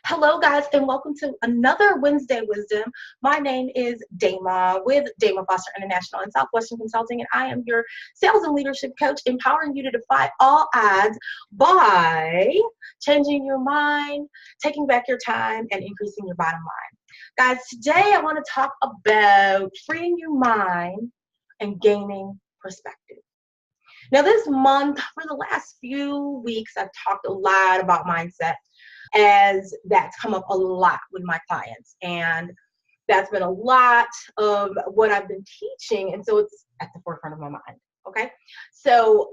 Hello, guys, and welcome to another Wednesday Wisdom. My name is Dama with Dama Foster International and Southwestern Consulting, and I am your sales and leadership coach, empowering you to defy all odds by changing your mind, taking back your time, and increasing your bottom line. Guys, today I want to talk about freeing your mind and gaining perspective. Now, this month, for the last few weeks, I've talked a lot about mindset, as that's come up a lot with my clients, and that's been a lot of what I've been teaching, and so it's at the forefront of my mind. Okay, so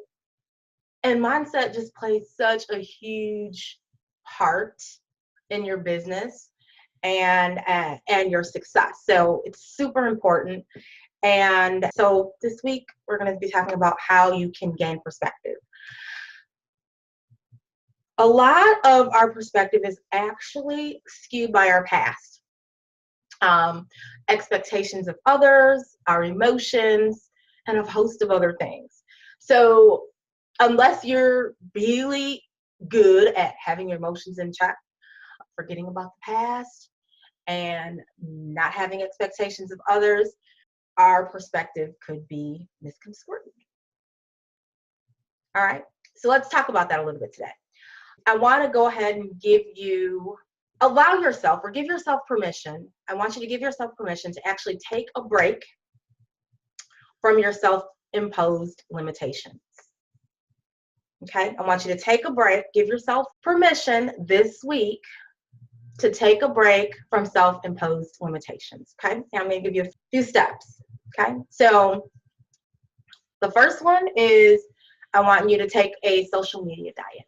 and mindset just plays such a huge part in your business and your success, so it's super important. And so this week we're going to be talking about how you can gain perspective. A lot of our perspective is actually skewed by our past, expectations of others, our emotions, and a host of other things. So unless you're really good at having your emotions in check, forgetting about the past, and not having expectations of others, our perspective could be misconstrued. All right, so let's talk about that a little bit today. I want to go ahead and give yourself permission. I want you to give yourself permission to actually take a break from your self-imposed limitations. Okay, I want you to take a break, give yourself permission this week to take a break from self-imposed limitations. Okay, and I'm going to give you a few steps. Okay, so the first one is I want you to take a social media diet.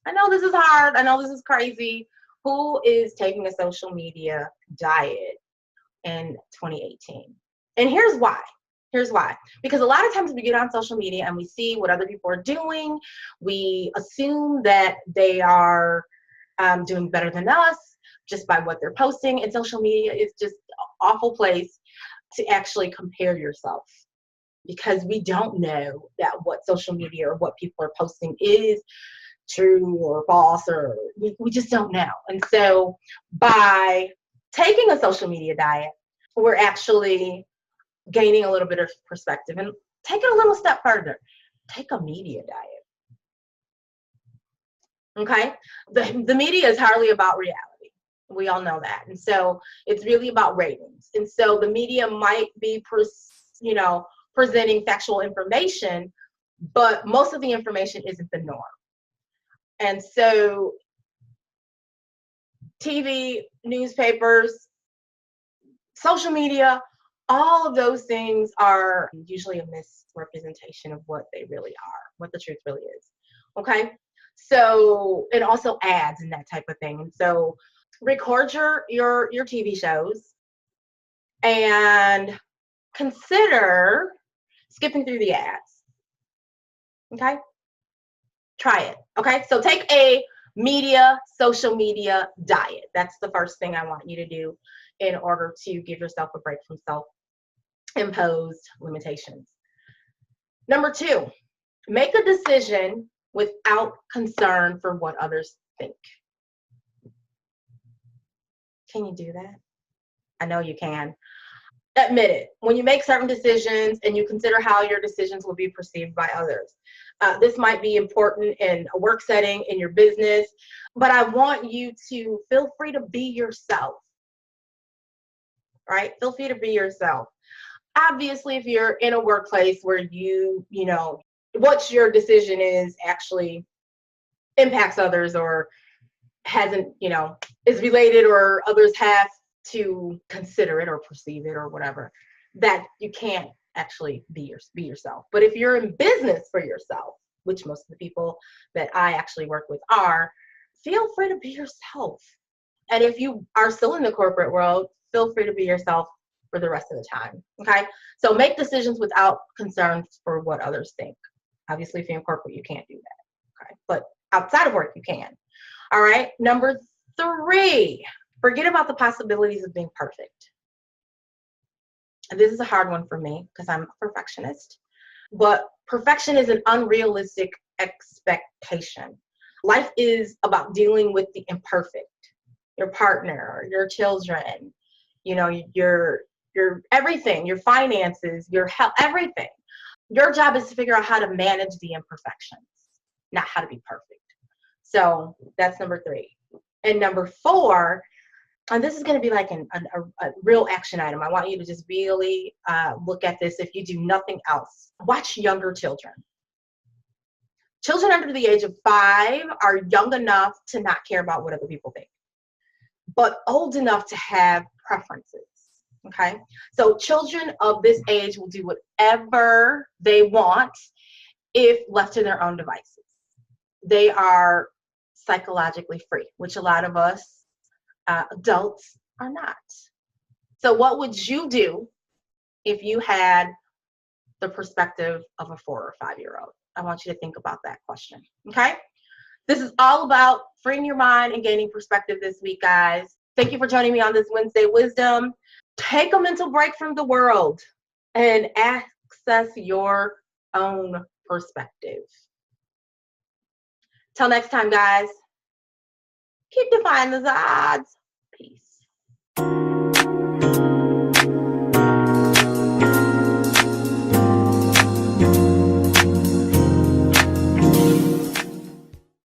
I know this is hard. I know this is crazy. Who is taking a social media diet in 2018? And here's why. Because a lot of times we get on social media and we see what other people are doing. We assume that they are doing better than us just by what they're posting. And social media is just an awful place to actually compare yourself, because we don't know that what social media or what people are posting is true or false, or we just don't know. And so by taking a social media diet, we're actually gaining a little bit of perspective. And take it a little step further, take a media diet. Okay, the media is hardly about reality. We all know that. And so it's really about ratings. And so the media might be presenting factual information, but most of the information isn't the norm. And so TV, newspapers, social media, all of those things are usually a misrepresentation of what they really are, what the truth really is. Okay? So, and also ads and that type of thing. And so record your TV shows and consider skipping through the ads. Okay? Try it. Okay, so take a social media diet. That's the first thing I want you to do in order to give yourself a break from self-imposed limitations. Number 2, make a decision without concern for what others think. Can you do that? I know you can. Admit it. When you make certain decisions and you consider how your decisions will be perceived by others. This might be important in a work setting, in your business, but I want you to feel free to be yourself. Right? Feel free to be yourself. Obviously, if you're in a workplace where what your decision is actually impacts others or is related, or others have to consider it or perceive it or whatever, that you can't actually be yourself. But if you're in business for yourself, which most of the people that I actually work with are, feel free to be yourself. And if you are still in the corporate world, feel free to be yourself for the rest of the time. Okay, so make decisions without concerns for what others think. Obviously, if you're in corporate, you can't do that. Okay, but outside of work, you can. All right, number 3, forget about the possibilities of being perfect. And this is a hard one for me because I'm a perfectionist. But perfection is an unrealistic expectation. Life is about dealing with the imperfect, your partner, your children, you know, your everything, your finances, your health, everything. Your job is to figure out how to manage the imperfections, not how to be perfect. So that's number 3. And number 4, and this is going to be like a real action item. I want you to just really look at this if you do nothing else. Watch younger children. Children under the age of 5 are young enough to not care about what other people think, but old enough to have preferences. Okay, so children of this age will do whatever they want if left to their own devices. They are psychologically free, which a lot of us adults are not. So what would you do if you had the perspective of a 4 or 5-year-old? I want you to think about that question. Okay, this is all about freeing your mind and gaining perspective this week, guys. Thank you for joining me on this Wednesday Wisdom. Take a mental break from the world and access your own perspective. Till next time, guys, keep defying the odds. Peace.